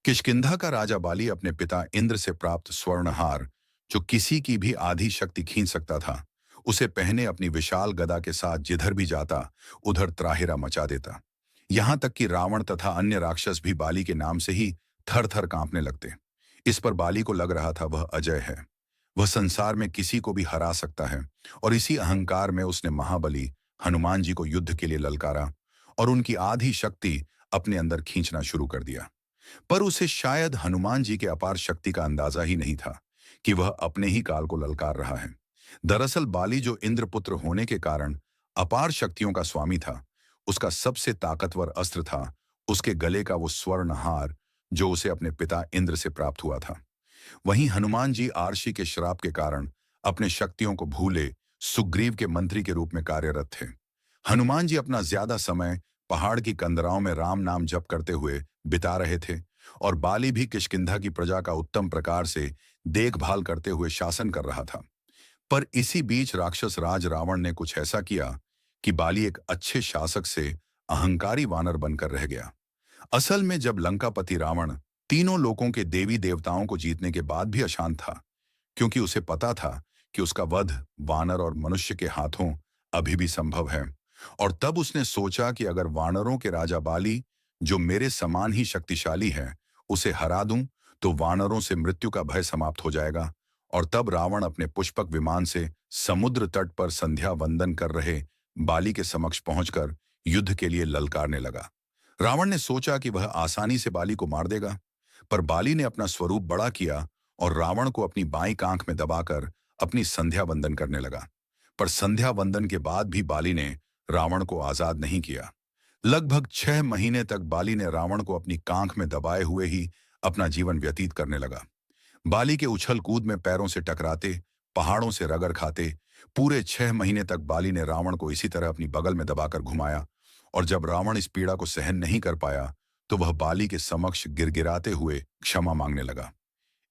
किष्किंधा का राजा बाली अपने पिता इंद्र से प्राप्त स्वर्णहार, जो किसी की भी आधी शक्ति खींच सकता था, उसे पहने अपनी विशाल गदा के साथ जिधर भी जाता उधर त्राहिरा मचा देता। यहां तक कि रावण तथा अन्य राक्षस भी बाली के नाम से ही थर थर कांपने लगते। इस पर बाली को लग रहा था वह अजय है, वह संसार में किसी को भी हरा सकता है। और इसी अहंकार में उसने महाबली हनुमान जी को युद्ध के लिए ललकारा और उनकी आधी शक्ति अपने अंदर खींचना शुरू कर दिया। पर उसे शायद हनुमान जी के अपार शक्ति का अंदाजा ही नहीं था कि वह अपने ही काल को ललकार रहा है। दरअसल बाली, जो इंद्रपुत्र होने के कारण अपार शक्तियों का स्वामी था, उसका सबसे ताकतवर अस्त्र था उसके गले का वो स्वर्ण हार, जो उसे अपने पिता इंद्र से प्राप्त हुआ था। वहीं हनुमान जी आर्षि के श्राप के कारण अपने शक्तियों को भूले सुग्रीव के मंत्री के रूप में कार्यरत थे। हनुमान जी अपना ज्यादा समय पहाड़ की कंदराओं में राम नाम जप करते हुए बिता रहे थे और बाली भी किष्किंधा की प्रजा का उत्तम प्रकार से देखभाल करते हुए शासन कर रहा था। पर इसी बीच राक्षस राज रावण ने कुछ ऐसा किया कि बाली एक अच्छे शासक से अहंकारी वानर बनकर रह गया। असल में जब लंकापति रावण तीनों लोकों के देवी देवताओं को जीतने के बाद भी अशांत था, क्योंकि उसे पता था कि उसका वध वानर और मनुष्य के हाथों अभी भी संभव है। और तब उसने सोचा कि अगर वानरों के राजा बाली, जो मेरे समान ही शक्तिशाली है, उसे हरा दूं तो वानरों से मृत्यु का भय समाप्त हो जाएगा। और तब रावण अपने पुष्पक विमान से समुद्र तट पर संध्या वंदन कर रहे बाली के समक्ष पहुंचकर युद्ध के लिए ललकारने लगा। रावण ने सोचा कि वह आसानी से बाली को मार देगा, पर बाली ने अपना स्वरूप बड़ा किया और रावण को अपनी बाईं आंख में दबाकर अपनी संध्या वंदन करने लगा। पर संध्या वंदन के बाद भी बाली ने रावण को आजाद नहीं किया। लगभग 6 महीने तक बाली ने रावण को अपनी कांख में दबाए हुए ही अपना जीवन व्यतीत करने लगा। बाली के उछल कूद में पैरों से टकराते, पहाड़ों से रगड़ खाते, पूरे 6 महीने तक बाली ने रावण को इसी तरह अपनी बगल में दबाकर घुमाया। और जब रावण इस पीड़ा को सहन नहीं कर पाया तो वह बाली के समक्ष गिड़गिड़ाते हुए क्षमा मांगने लगा।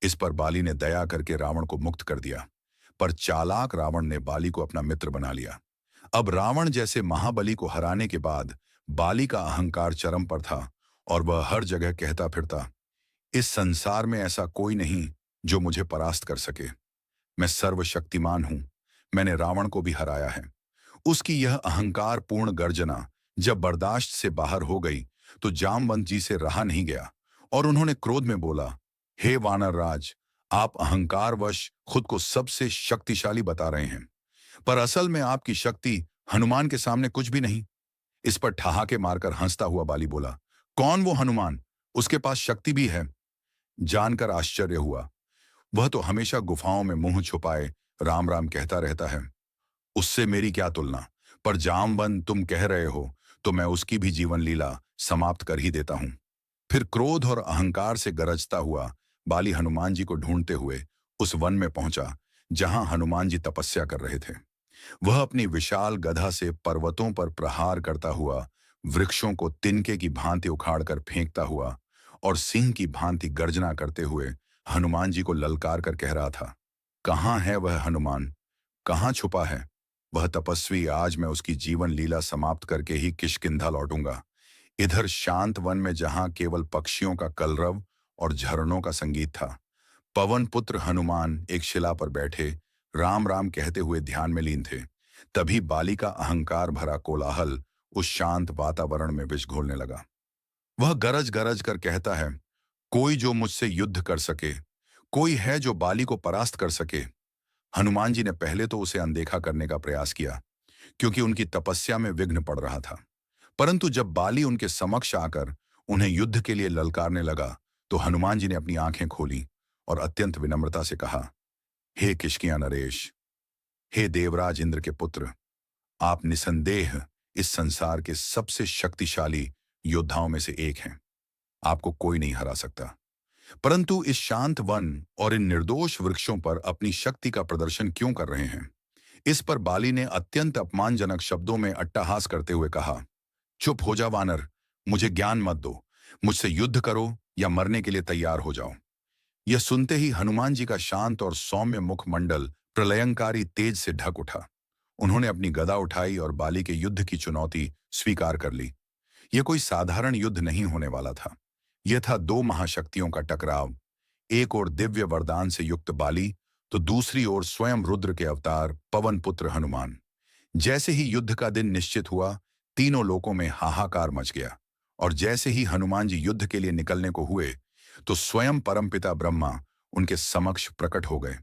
इस पर बाली ने दया करके रावण को मुक्त कर दिया। पर चालाक रावण ने बाली को अपना मित्र बना लिया। अब रावण जैसे महाबली को हराने के बाद बाली का अहंकार चरम पर था और वह हर जगह कहता फिरता, इस संसार में ऐसा कोई नहीं जो मुझे परास्त कर सके। मैं सर्वशक्तिमान हूं, मैंने रावण को भी हराया है। उसकी यह अहंकार पूर्ण गर्जना जब बर्दाश्त से बाहर हो गई तो जामवंत जी से रहा नहीं गया और उन्होंने क्रोध में बोला, हे वानर राज, आप अहंकारवश खुद को सबसे शक्तिशाली बता रहे हैं, पर असल में आपकी शक्ति हनुमान के सामने कुछ भी नहीं। इस पर ठहाके मारकर हंसता हुआ बाली बोला, कौन वो हनुमान? उसके पास शक्ति भी है? जानकर आश्चर्य हुआ। वह तो हमेशा गुफाओं में मुंह छुपाए राम राम कहता रहता है। उससे मेरी क्या तुलना? पर जामवंत, तुम कह रहे हो तो मैं उसकी भी जीवन लीला समाप्त कर ही देता हूं। फिर क्रोध और अहंकार से गरजता हुआ बाली हनुमान जी को ढूंढते हुए उस वन में पहुंचा जहां हनुमान जी तपस्या कर रहे थे। वह अपनी विशाल गधा से पर्वतों पर प्रहार करता हुआ, वृक्षों को तिनके की भांति उखाड़कर फेंकता हुआ और सिंह की भांति गर्जना करते हुए हनुमान जी को ललकार कर कह रहा था, कहाँ है वह हनुमान? कहाँ छुपा है वह तपस्वी? आज मैं उसकी जीवन लीला समाप्त करके ही किष्किंधा लौटूंगा। इधर शांत वन में जहां केवल पक्षियों का कलरव और झरनों का संगीत था, पवन पुत्र हनुमान एक शिला पर बैठे राम राम कहते हुए ध्यान में लीन थे। तभी बाली का अहंकार भरा कोलाहल उस शांत वातावरण में विष घोलने लगा। वह गरज गरज कर कहता है, कोई जो मुझसे युद्ध कर सके, कोई है जो बाली को परास्त कर सके। हनुमान जी ने पहले तो उसे अनदेखा करने का प्रयास किया, क्योंकि उनकी तपस्या में विघ्न पड़ रहा था। परंतु जब बाली उनके समक्ष आकर उन्हें युद्ध के लिए ललकारने लगा तो हनुमान जी ने अपनी आंखें खोली और अत्यंत विनम्रता से कहा, हे किष्किया नरेश, हे देवराज इंद्र के पुत्र, आप निसंदेह इस संसार के सबसे शक्तिशाली योद्धाओं में से एक हैं। आपको कोई नहीं हरा सकता। परंतु इस शांत वन और इन निर्दोष वृक्षों पर अपनी शक्ति का प्रदर्शन क्यों कर रहे हैं? इस पर बाली ने अत्यंत अपमानजनक शब्दों में अट्टहास करते हुए कहा, चुप हो जा वानर, मुझे ज्ञान मत दो। मुझसे युद्ध करो या मरने के लिए तैयार हो जाओ। यह सुनते ही हनुमान जी का शांत और सौम्य मुखमंडल प्रलयंकारी तेज से ढक उठा। उन्होंने अपनी गदा उठाई और बाली के युद्ध की चुनौती स्वीकार कर ली। यह कोई साधारण युद्ध नहीं होने वाला था। यह था दो महाशक्तियों का टकराव। एक ओर दिव्य वरदान से युक्त बाली, तो दूसरी ओर स्वयं रुद्र के अवतार पवन पुत्र हनुमान। जैसे ही युद्ध का दिन निश्चित हुआ, तीनों लोकों में हाहाकार मच गया। और जैसे ही हनुमान जी युद्ध के लिए निकलने को हुए, तो स्वयं परमपिता ब्रह्मा उनके समक्ष प्रकट हो गए।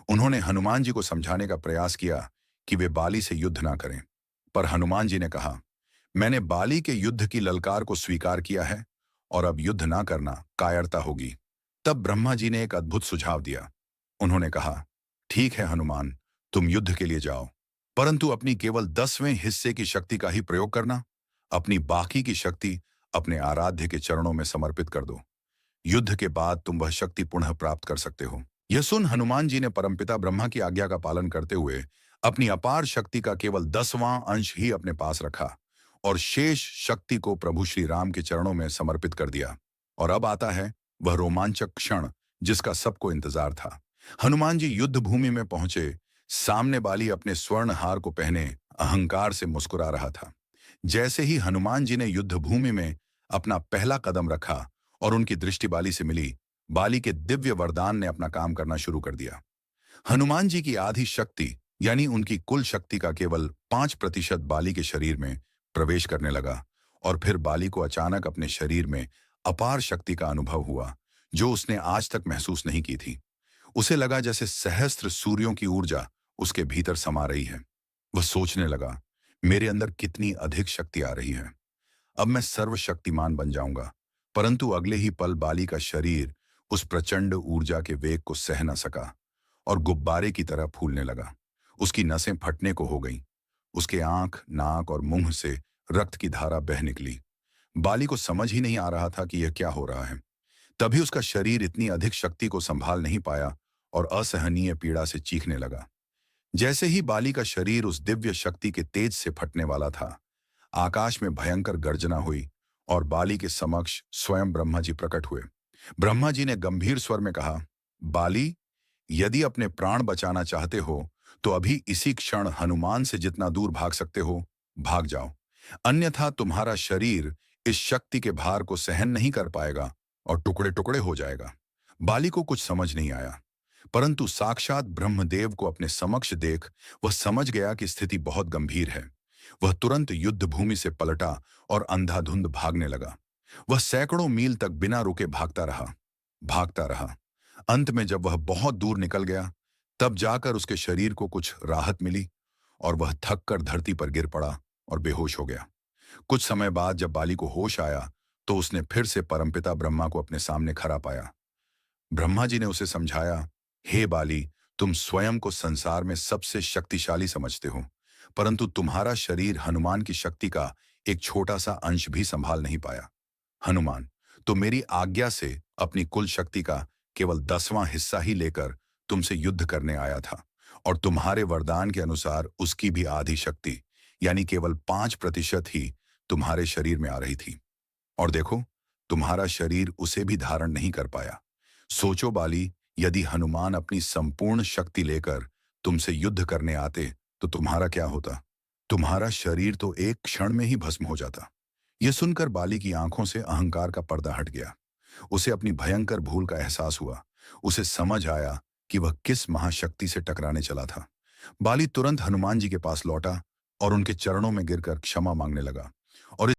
उन्होंने हनुमान जी को समझाने का प्रयास किया कि वे बाली से युद्ध ना करें। पर हनुमान जी ने कहा, मैंने बाली के युद्ध की ललकार को स्वीकार किया है, और अब युद्ध ना करना कायरता होगी। तब ब्रह्मा जी ने एक अद्भुत सुझाव दिया। उन्होंने कहा, ठीक है हनुमान, तुम युद्ध के लिए जाओ, परंतु अपनी केवल 10वें हिस्से की शक्ति का ही प्रयोग करना। अपनी बाकी की शक्ति अपने आराध्य के चरणों में समर्पित कर दो। युद्ध के बाद तुम वह शक्ति पुनः प्राप्त कर सकते हो। यह सुन हनुमान जी ने परमपिता ब्रह्मा की आज्ञा का पालन करते हुए अपनी अपार शक्ति का केवल 10वां अंश ही अपने पास रखा, और शेष शक्ति को प्रभु श्री राम के चरणों में समर्पित कर दिया। और अब आता है वह रोमांचक क्षण जिसका सबको इंतजार था। हनुमान जी युद्ध भूमि में पहुंचे। सामने बाली अपने स्वर्ण हार को पहने अहंकार से मुस्कुरा रहा था। जैसे ही हनुमान जी ने युद्ध भूमि में अपना पहला कदम रखा और उनकी दृष्टि बाली से मिली, बाली के दिव्य वरदान ने अपना काम करना शुरू कर दिया। हनुमान जी की आधी शक्ति यानी उनकी कुल शक्ति का केवल 5% बाली के शरीर में प्रवेश करने लगा, और फिर बाली को अचानक अपने शरीर में अपार शक्ति का अनुभव हुआ जो उसने आज तक महसूस नहीं की थी। उसे लगा जैसे सहस्त्र सूर्यों की ऊर्जा उसके भीतर समा रही है। वह सोचने लगा, मेरे अंदर कितनी अधिक शक्ति आ रही है, अब मैं सर्वशक्तिमान बन जाऊंगा। परंतु अगले ही पल बाली का शरीर उस प्रचंड ऊर्जा के वेग को सह न सका और गुब्बारे की तरह फूलने लगा। उसकी नसें फटने को हो गईं। उसके आंख, नाक और मुंह से रक्त की धारा बह निकली। बाली को समझ ही नहीं आ रहा था कि यह क्या हो रहा है। तभी उसका शरीर इतनी अधिक शक्ति को संभाल नहीं पाया और असहनीय पीड़ा से चीखने लगा। जैसे ही बाली का शरीर उस दिव्य शक्ति के तेज से फटने वाला था, आकाश में भयंकर गर्जना हुई और बाली के समक्ष स्वयं ब्रह्मा जी प्रकट हुए। ब्रह्मा जी ने गंभीर स्वर में कहा, बाली, यदि अपने प्राण बचाना चाहते हो तो अभी इसी क्षण हनुमान से जितना दूर भाग सकते हो भाग जाओ, अन्यथा तुम्हारा शरीर इस शक्ति के भार को सहन नहीं कर पाएगा और टुकड़े टुकड़े हो जाएगा। बाली को कुछ समझ नहीं आया, परंतु साक्षात ब्रह्मदेव को अपने समक्ष देख वह समझ गया कि स्थिति बहुत गंभीर है। वह तुरंत युद्ध भूमि से पलटा और अंधाधुंध भागने लगा। वह सैकड़ों मील तक बिना रुके भागता रहा, भागता रहा। अंत में जब वह बहुत दूर निकल गया, तब जाकर उसके शरीर को कुछ राहत मिली और वह थक कर धरती पर गिर पड़ा और बेहोश हो गया। कुछ समय बाद जब बाली को होश आया, तो उसने फिर से परमपिता ब्रह्मा को अपने सामने खड़ा पाया। ब्रह्मा जी ने उसे समझाया, हे बाली, तुम स्वयं को संसार में सबसे शक्तिशाली समझते हो, परंतु तुम्हारा शरीर हनुमान की शक्ति का एक छोटा सा अंश भी संभाल नहीं पाया। हनुमान, तो मेरी आज्ञा से अपनी कुल शक्ति का केवल 10वां हिस्सा ही लेकर तुमसे युद्ध करने आया था, और तुम्हारे वरदान के अनुसार उसकी भी आधी शक्ति यानी केवल 5% ही तुम्हारे शरीर में आ रही थी। और देखो, तुम्हारा शरीर उसे भी धारण नहीं कर पाया। सोचो बाली, यदि हनुमान अपनी संपूर्ण शक्ति लेकर तुमसे युद्ध करने आते तो तुम्हारा क्या होता? तुम्हारा शरीर तो एक क्षण में ही भस्म हो जाता। यह सुनकर बाली की आंखों से अहंकार का पर्दा हट गया। उसे अपनी भयंकर भूल का एहसास हुआ। उसे समझ आया कि वह किस महाशक्ति से टकराने चला था। बाली तुरंत हनुमान जी के पास लौटा और उनके चरणों में गिरकर क्षमा मांगने लगा। और